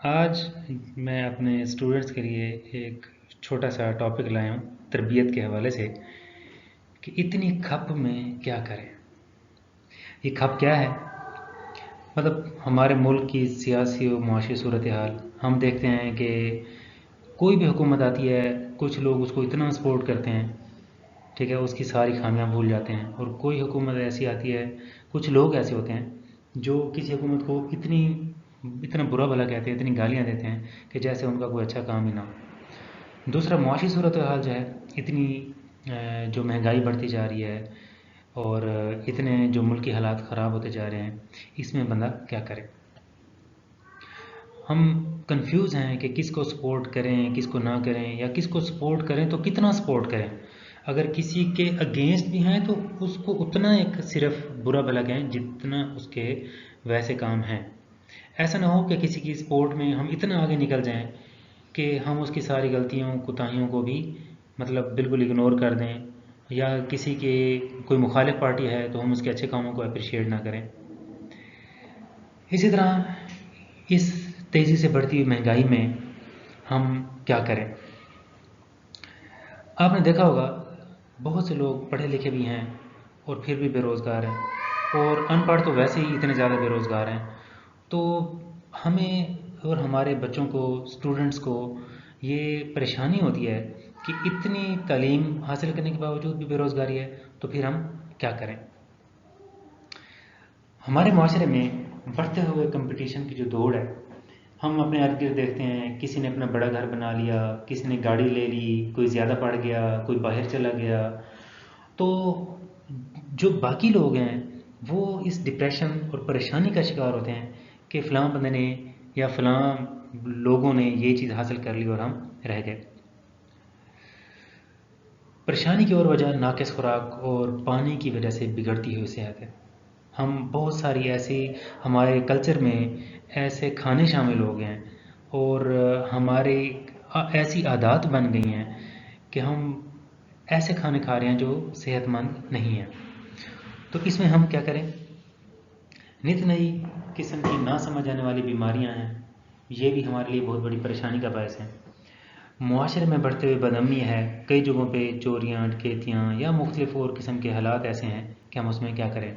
آج میں اپنے اسٹوڈنٹس کے لیے ایک چھوٹا سا ٹاپک لایا ہوں تربیت کے حوالے سے کہ اتنی کھپ میں کیا کریں۔ یہ کھپ کیا ہے؟ مطلب ہمارے ملک کی سیاسی و معاشی صورتحال ہم دیکھتے ہیں کہ کوئی بھی حکومت آتی ہے، کچھ لوگ اس کو اتنا سپورٹ کرتے ہیں، ٹھیک ہے، اس کی ساری خامیاں بھول جاتے ہیں، اور کوئی حکومت ایسی آتی ہے، کچھ لوگ ایسے ہوتے ہیں جو کسی حکومت کو اتنا برا بھلا کہتے ہیں، اتنی گالیاں دیتے ہیں کہ جیسے ان کا کوئی اچھا کام ہی نہ ہو۔ دوسرا معاشی صورتحال جو ہے، اتنی جو مہنگائی بڑھتی جا رہی ہے اور اتنے جو ملکی حالات خراب ہوتے جا رہے ہیں، اس میں بندہ کیا کرے؟ ہم کنفیوز ہیں کہ کس کو سپورٹ کریں، کس کو نہ کریں، یا کس کو سپورٹ کریں تو کتنا سپورٹ کریں۔ اگر کسی کے اگینسٹ بھی ہیں تو اس کو اتنا ایک صرف برا بھلا کہیں جتنا اس کے ویسے کام ہیں۔ ایسا نہ ہو کہ کسی کی سپورٹ میں ہم اتنا آگے نکل جائیں کہ ہم اس کی ساری غلطیوں کوتاہیوں کو بھی مطلب بالکل اگنور کر دیں، یا کسی کے کوئی مخالف پارٹی ہے تو ہم اس کے اچھے کاموں کو اپریشیٹ نہ کریں۔ اسی طرح اس تیزی سے بڑھتی ہوئی مہنگائی میں ہم کیا کریں؟ آپ نے دیکھا ہوگا بہت سے لوگ پڑھے لکھے بھی ہیں اور پھر بھی بے روزگار ہیں، اور ان پڑھ تو ویسے ہی اتنے زیادہ بے روزگار ہیں۔ تو ہمیں اور ہمارے بچوں کو، اسٹوڈنٹس کو یہ پریشانی ہوتی ہے کہ اتنی تعلیم حاصل کرنے کے باوجود بھی بے روزگاری ہے، تو پھر ہم کیا کریں؟ ہمارے معاشرے میں بڑھتے ہوئے کمپٹیشن کی جو دوڑ ہے، ہم اپنے ارد گرد دیکھتے ہیں، کسی نے اپنا بڑا گھر بنا لیا، کسی نے گاڑی لے لی، کوئی زیادہ پڑھ گیا، کوئی باہر چلا گیا، تو جو باقی لوگ ہیں وہ اس ڈپریشن اور پریشانی کا شکار ہوتے ہیں کہ فلاں بندے نے یا فلاں لوگوں نے یہ چیز حاصل کر لی اور ہم رہ گئے۔ پریشانی کی اور وجہ ناقص خوراک اور پانی کی وجہ سے بگڑتی ہوئی صحت ہے۔ ہم بہت ساری ایسی ہمارے کلچر میں ایسے کھانے شامل ہو گئے ہیں، اور ہمارے ایسی عادات بن گئی ہیں کہ ہم ایسے کھانے کھا رہے ہیں جو صحت مند نہیں ہیں۔ تو اس میں ہم کیا کریں؟ نت نئی قسم کی نہ سمجھ آنے والی بیماریاں ہیں، یہ بھی ہمارے لیے بہت بڑی پریشانی کا باعث ہے۔ معاشرے میں بڑھتے ہوئے بدامنی ہے، کئی جگہوں پہ چوریاں، ڈکیتیاں یا مختلف اور قسم کے حالات ایسے ہیں کہ ہم اس میں کیا کریں۔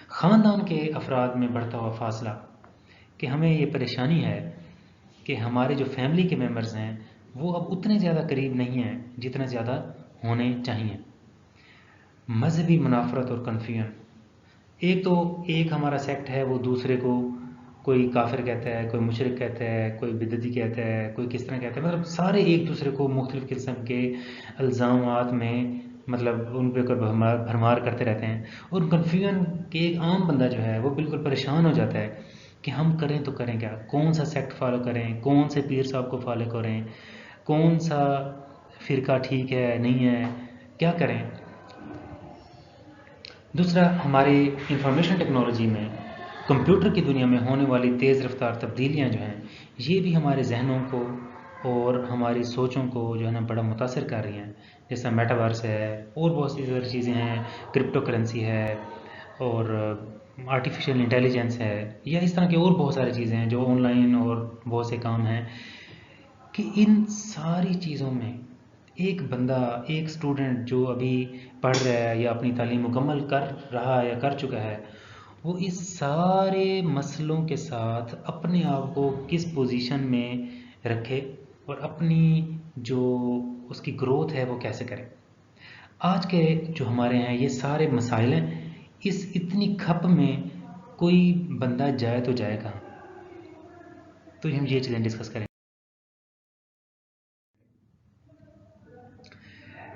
خاندان کے افراد میں بڑھتا ہوا فاصلہ، کہ ہمیں یہ پریشانی ہے کہ ہمارے جو فیملی کے ممبرز ہیں وہ اب اتنے زیادہ قریب نہیں ہیں جتنا زیادہ ہونے چاہیے۔ مذہبی منافرت اور کنفیوژن، ایک ہمارا سیکٹ ہے وہ دوسرے کو کوئی کافر کہتا ہے، کوئی مشرک کہتا ہے، کوئی بدعتی کہتا ہے، کوئی کس طرح کہتا ہے، مطلب سارے ایک دوسرے کو مختلف قسم کے الزامات میں مطلب ان پہ بھرمار کرتے رہتے ہیں، اور کنفیوژن کہ ایک عام بندہ جو ہے وہ بالکل پریشان ہو جاتا ہے کہ ہم کریں تو کریں کیا، کون سا سیکٹ فالو کریں، کون سے پیر صاحب کو فالو کریں، کون سا فرقہ ٹھیک ہے نہیں ہے، کیا کریں۔ دوسرا، ہماری انفارمیشن ٹیکنالوجی میں، کمپیوٹر کی دنیا میں ہونے والی تیز رفتار تبدیلیاں جو ہیں، یہ بھی ہمارے ذہنوں کو اور ہماری سوچوں کو جو ہے نا بڑا متاثر کر رہی ہیں، جیسا میٹاورس ہے اور بہت سی ساری چیزیں ہیں، کرپٹو کرنسی ہے اور آرٹیفیشیل انٹیلیجنس ہے، یا اس طرح کی اور بہت ساری چیزیں ہیں جو آن لائن اور بہت سے کام ہیں، کہ ان ساری چیزوں میں ایک بندہ، ایک سٹوڈنٹ جو ابھی پڑھ رہا ہے یا اپنی تعلیم مکمل کر رہا ہے یا کر چکا ہے، وہ اس سارے مسئلوں کے ساتھ اپنے آپ کو کس پوزیشن میں رکھے اور اپنی جو اس کی گروتھ ہے وہ کیسے کرے۔ آج کے جو ہمارے ہیں یہ سارے مسائل ہیں، اس اتنی کھپ میں کوئی بندہ جائے تو جائے کہاں؟ تو ہم یہ چیزیں ڈسکس کریں،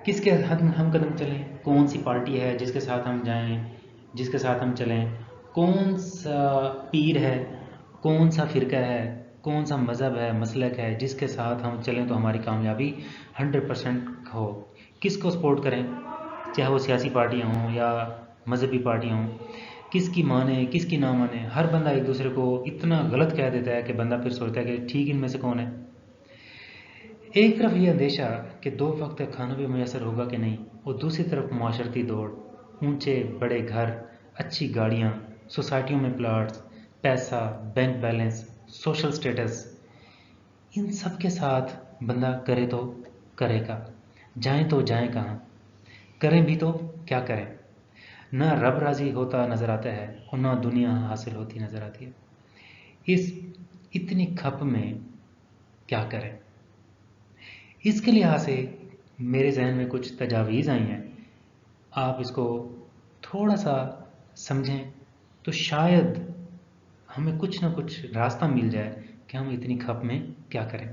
کس کے ہم قدم چلیں، کون سی پارٹی ہے جس کے ساتھ ہم جائیں، جس کے ساتھ ہم چلیں، کون سا پیر ہے، کون سا فرقہ ہے، کون سا مذہب ہے، مسلک ہے جس کے ساتھ ہم چلیں تو ہماری کامیابی 100% ہو، کس کو سپورٹ کریں، چاہے وہ سیاسی پارٹیاں ہوں یا مذہبی پارٹیاں ہوں، کس کی مانے کس کی نہ مانے۔ ہر بندہ ایک دوسرے کو اتنا غلط کہہ دیتا ہے کہ بندہ پھر سوچتا ہے کہ ٹھیک ان میں سے کون ہے۔ ایک طرف یہ اندیشہ کہ 2 وقت کا کھانا بھی میسر ہوگا کہ نہیں، اور دوسری طرف معاشرتی دوڑ، اونچے بڑے گھر، اچھی گاڑیاں، سوسائٹیوں میں پلاٹس، پیسہ، بینک بیلنس، سوشل سٹیٹس، ان سب کے ساتھ بندہ کرے تو کرے کا، جائیں تو جائیں کہاں، کریں بھی تو کیا کریں؟ نہ رب راضی ہوتا نظر آتا ہے اور نہ دنیا حاصل ہوتی نظر آتی ہے۔ اس اتنی کھپ میں کیا کریں؟ اس کے لحاظ سے میرے ذہن میں کچھ تجاویز آئی ہیں، آپ اس کو تھوڑا سا سمجھیں تو شاید ہمیں کچھ نہ کچھ راستہ مل جائے کہ ہم اتنی کھپ میں کیا کریں۔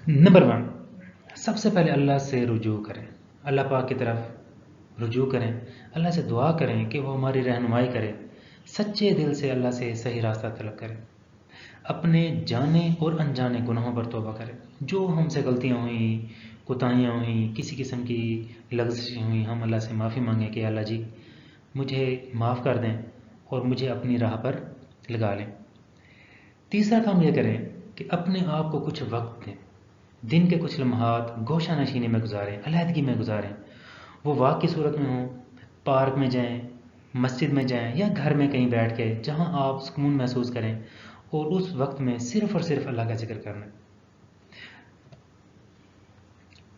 نمبر 1، سب سے پہلے اللہ سے رجوع کریں، اللہ پاک کی طرف رجوع کریں، اللہ سے دعا کریں کہ وہ ہماری رہنمائی کرے، سچے دل سے اللہ سے صحیح راستہ طلب کریں، اپنے جانے اور انجانے گناہوں پر توبہ کریں، جو ہم سے غلطیاں ہوئیں، کوتاہیاں ہوئیں، کسی قسم کی لغزشیں ہوئیں، ہم اللہ سے معافی مانگیں کہ اللہ جی مجھے معاف کر دیں اور مجھے اپنی راہ پر لگا لیں۔ تیسرا کام یہ کریں کہ اپنے آپ کو کچھ وقت دیں، دن کے کچھ لمحات گوشہ نشینی میں گزاریں، علیحدگی میں گزاریں، وہ واک کی صورت میں ہوں، پارک میں جائیں، مسجد میں جائیں یا گھر میں کہیں بیٹھ کے جہاں آپ سکون محسوس کریں، اور اس وقت میں صرف اور صرف اللہ کا ذکر کرنا۔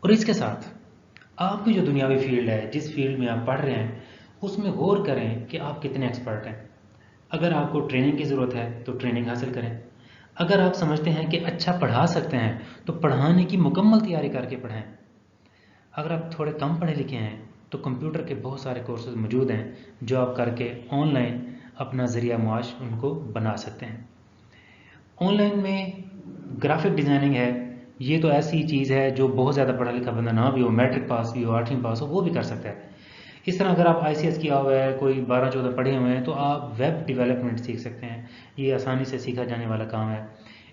اور اس کے ساتھ آپ کی جو دنیاوی فیلڈ ہے، جس فیلڈ میں آپ پڑھ رہے ہیں، اس میں غور کریں کہ آپ کتنے ایکسپرٹ ہیں۔ اگر آپ کو ٹریننگ کی ضرورت ہے تو ٹریننگ حاصل کریں، اگر آپ سمجھتے ہیں کہ اچھا پڑھا سکتے ہیں تو پڑھانے کی مکمل تیاری کر کے پڑھیں، اگر آپ تھوڑے کم پڑھے لکھے ہیں تو کمپیوٹر کے بہت سارے کورسز موجود ہیں جو آپ کر کے آن لائن اپنا ذریعہ معاش ان کو بنا سکتے ہیں۔ آن لائن میں گرافک ڈیزائننگ ہے، یہ تو ایسی چیز ہے جو بہت زیادہ پڑھا لکھا بندہ نہ بھی ہو، میٹرک پاس بھی ہو، 8ویں پاس ہو، وہ بھی کر سکتا ہے۔ اس طرح اگر آپ ICS کیا ہوا ہے، کوئی 12-14 پڑھے ہوئے ہیں تو آپ ویب ڈیولپمنٹ سیکھ سکتے ہیں، یہ آسانی سے سیکھا جانے والا کام ہے۔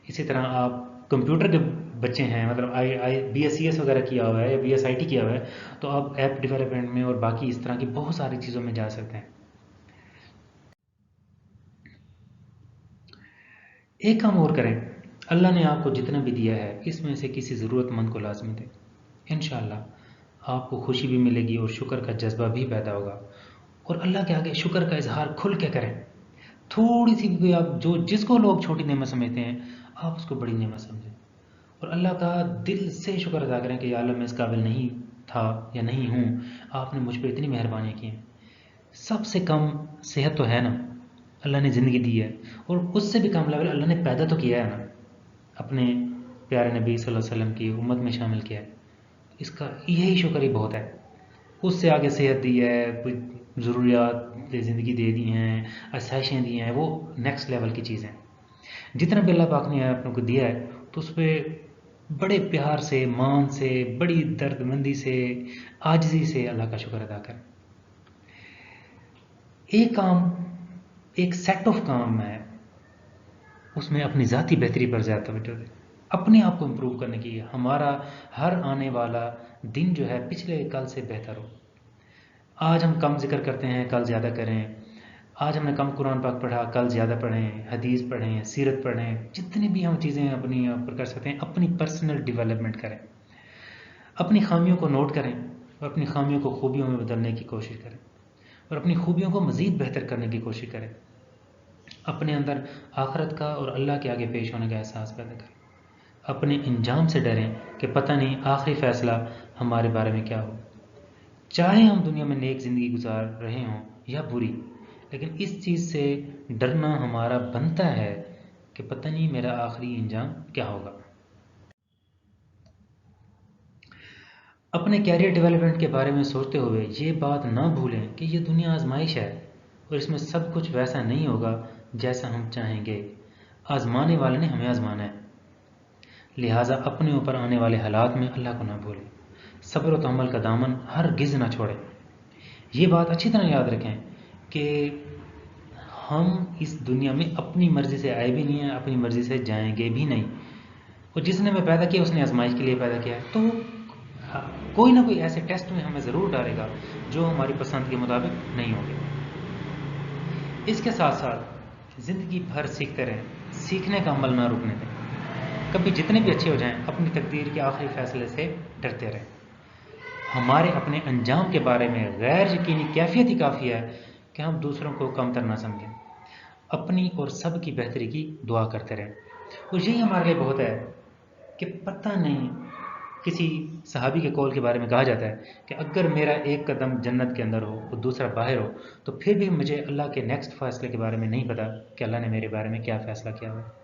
اسی طرح آپ کمپیوٹر کے بچے ہیں، مطلب BScs وغیرہ کیا ہوا ہے یا BSIT کیا ہوا ہے، تو آپ ایپ ڈیولپمنٹ میں اور باقی اس طرح کی بہت ساری چیزوں میں جا سکتے ہیں۔ ایک کام اور کریں، اللہ نے آپ کو جتنا بھی دیا ہے اس میں سے کسی ضرورت مند کو لازمی دیں، انشاءاللہ آپ کو خوشی بھی ملے گی اور شکر کا جذبہ بھی پیدا ہوگا، اور اللہ کے آگے شکر کا اظہار کھل کے کریں۔ تھوڑی سی بھی آپ جس کو لوگ چھوٹی نعمت سمجھتے ہیں آپ اس کو بڑی نعمت سمجھیں، اور اللہ کا دل سے شکر ادا کریں کہ یا اللہ میں اس قابل نہیں تھا یا نہیں ہوں، آپ نے مجھ پہ اتنی مہربانیاں کی ہیں۔ سب سے کم صحت تو ہے نا، اللہ نے زندگی دی ہے، اور اس سے بھی کم لیول اللہ نے پیدا تو کیا ہے نا، اپنے پیارے نبی صلی اللہ علیہ وسلم کی امت میں شامل کیا ہے، اس کا یہی شکر ہی بہت ہے۔ اس سے آگے صحت دی ہے، کچھ ضروریات زندگی دے دی ہیں، آسائشیں دی ہیں، وہ نیکسٹ لیول کی چیزیں۔ جتنا بھی اللہ پاک نے اپنے کو دیا ہے تو اس پہ بڑے پیار سے، مان سے، بڑی درد مندی سے، عاجزی سے اللہ کا شکر ادا کریں۔ ایک کام، ایک سیٹ آف کام ہے، اس میں اپنی ذاتی بہتری پر زیادہ توجہ دیں، اپنے آپ کو امپروو کرنے کی۔ ہمارا ہر آنے والا دن جو ہے پچھلے کل سے بہتر ہو۔ آج ہم کم ذکر کرتے ہیں، کل زیادہ کریں۔ آج ہم نے کم قرآن پاک پڑھا، کل زیادہ پڑھیں، حدیث پڑھیں، سیرت پڑھیں، جتنی بھی ہم چیزیں اپنی آپ پر کر سکتے ہیں، اپنی پرسنل ڈیولپمنٹ کریں، اپنی خامیوں کو نوٹ کریں اور اپنی خامیوں کو خوبیوں میں بدلنے کی کوشش کریں، اور اپنی خوبیوں کو مزید بہتر کرنے کی کوشش کریں، اپنے اندر آخرت کا اور اللہ کے آگے پیش ہونے کا احساس پیدا کریں، اپنے انجام سے ڈریں کہ پتہ نہیں آخری فیصلہ ہمارے بارے میں کیا ہو۔ چاہے ہم دنیا میں نیک زندگی گزار رہے ہوں یا بری، لیکن اس چیز سے ڈرنا ہمارا بنتا ہے کہ پتہ نہیں میرا آخری انجام کیا ہوگا۔ اپنے کیریئر ڈیولپمنٹ کے بارے میں سوچتے ہوئے یہ بات نہ بھولیں کہ یہ دنیا آزمائش ہے اور اس میں سب کچھ ویسا نہیں ہوگا جیسا ہم چاہیں گے۔ آزمانے والے نے ہمیں آزمانا ہے، لہٰذا اپنے اوپر آنے والے حالات میں اللہ کو نہ بھولیں، صبر و تحمل کا دامن ہرگز نہ چھوڑیں۔ یہ بات اچھی طرح یاد رکھیں کہ ہم اس دنیا میں اپنی مرضی سے آئے بھی نہیں ہیں، اپنی مرضی سے جائیں گے بھی نہیں، اور جس نے ہمیں پیدا کیا اس نے آزمائش کے لیے پیدا کیا ہے، تو کوئی نہ کوئی ایسے ٹیسٹ میں ہمیں ضرور ڈالے گا جو ہماری پسند کے مطابق نہیں ہوں گے۔ اس کے ساتھ ساتھ زندگی بھر سیکھتے رہیں، سیکھنے کا عمل نہ رکنے دیں، کبھی جتنے بھی اچھے ہو جائیں اپنی تقدیر کے آخری فیصلے سے ڈرتے رہیں۔ ہمارے اپنے انجام کے بارے میں غیر یقینی کیفیت ہی کافی ہے کہ ہم دوسروں کو کم تر نہ سمجھیں، اپنی اور سب کی بہتری کی دعا کرتے رہیں۔ اور یہی ہمارے لیے بہت ہے کہ پتہ نہیں، کسی صحابی کے قول کے بارے میں کہا جاتا ہے کہ اگر میرا ایک قدم جنت کے اندر ہو اور دوسرا باہر ہو تو پھر بھی مجھے اللہ کے نیکسٹ فیصلے کے بارے میں نہیں پتا کہ اللہ نے میرے بارے میں کیا فیصلہ کیا ہوا ہے۔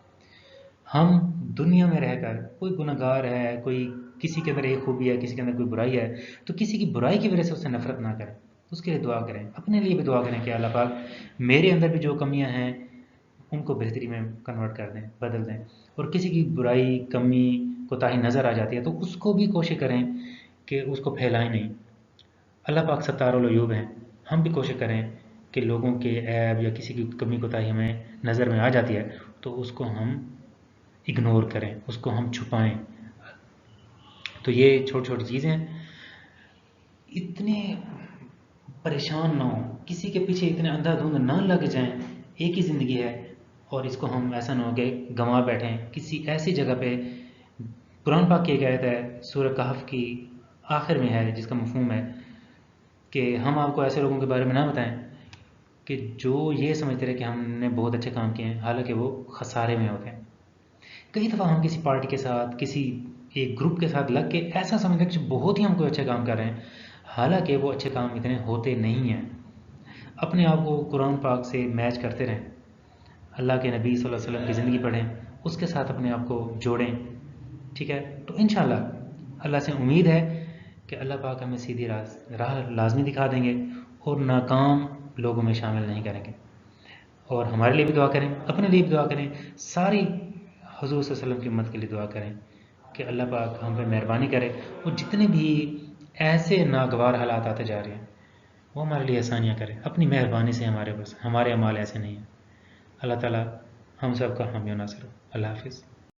ہم دنیا میں رہ کر، کوئی گناہ گار ہے، کوئی کسی کے اندر ایک خوبی ہے، کسی کے اندر کوئی برائی ہے، تو کسی کی برائی کی وجہ سے اس سے نفرت نہ کریں، اس کے لیے دعا کریں، اپنے لیے بھی دعا کریں کہ اللہ پاک میرے اندر بھی جو کمیاں ہیں ان کو بہتری میں کنورٹ کر دیں، بدل دیں، اور کسی کی برائی، کمی، کوتاہی نظر آ جاتی ہے تو اس کو بھی کوشش کریں کہ اس کو پھیلائیں نہیں۔ اللہ پاک ستار العیوب ہیں، ہم بھی کوشش کریں کہ لوگوں کے عیب یا کسی کی کمی کوتاہی ہمیں نظر میں آ جاتی ہے تو اس کو ہم اگنور کریں، اس کو ہم چھپائیں۔ تو یہ چھوٹی چھوٹی چیزیں ہیں، اتنے پریشان نہ ہوں، کسی کے پیچھے اتنے اندھا دھند نہ لگ جائیں، ایک ہی زندگی ہے اور اس کو ہم ایسا نہ ہو کہ گنوا بیٹھیں کسی ایسی جگہ پہ۔ قرآن پاک کی ایک آیت ہے سورہ کہف کی آخر میں ہے جس کا مفہوم ہے کہ ہم آپ کو ایسے لوگوں کے بارے میں نہ بتائیں کہ جو یہ سمجھتے رہے کہ ہم نے بہت اچھے کام کیے ہیں حالانکہ وہ خسارے میں ہوتے ہیں۔ کئی دفعہ ہم کسی پارٹی کے ساتھ، کسی ایک گروپ کے ساتھ لگ کے ایسا سمجھتے ہیں کہ بہت ہی ہم کوئی اچھے کام کر رہے ہیں، حالانکہ وہ اچھے کام اتنے ہوتے نہیں ہیں۔ اپنے آپ کو قرآن پاک سے میچ کرتے رہیں، اللہ کے نبی صلی اللہ علیہ وسلم کی زندگی پڑھیں، اس کے ساتھ اپنے آپ کو جوڑیں، ٹھیک ہے؟ تو انشاءاللہ اللہ سے امید ہے کہ اللہ پاک ہمیں سیدھی راہ لازمی دکھا دیں گے اور ناکام لوگوں میں شامل نہیں کریں گے۔ اور ہمارے لیے بھی دعا کریں، اپنے لیے بھی دعا کریں، ساری حضور صلی اللہ علیہ وسلم کی امت کے لیے دعا کریں کہ اللہ پاک ہم پہ مہربانی کرے اور جتنے بھی ایسے ناگوار حالات آتے جا رہے ہیں وہ ہمارے لیے آسانیاں کرے اپنی مہربانی سے، ہمارے بس ہمارے اعمال ایسے نہیں ہیں۔ اللہ تعالیٰ ہم سب کا حامی و ناصر ہو۔ اللہ حافظ۔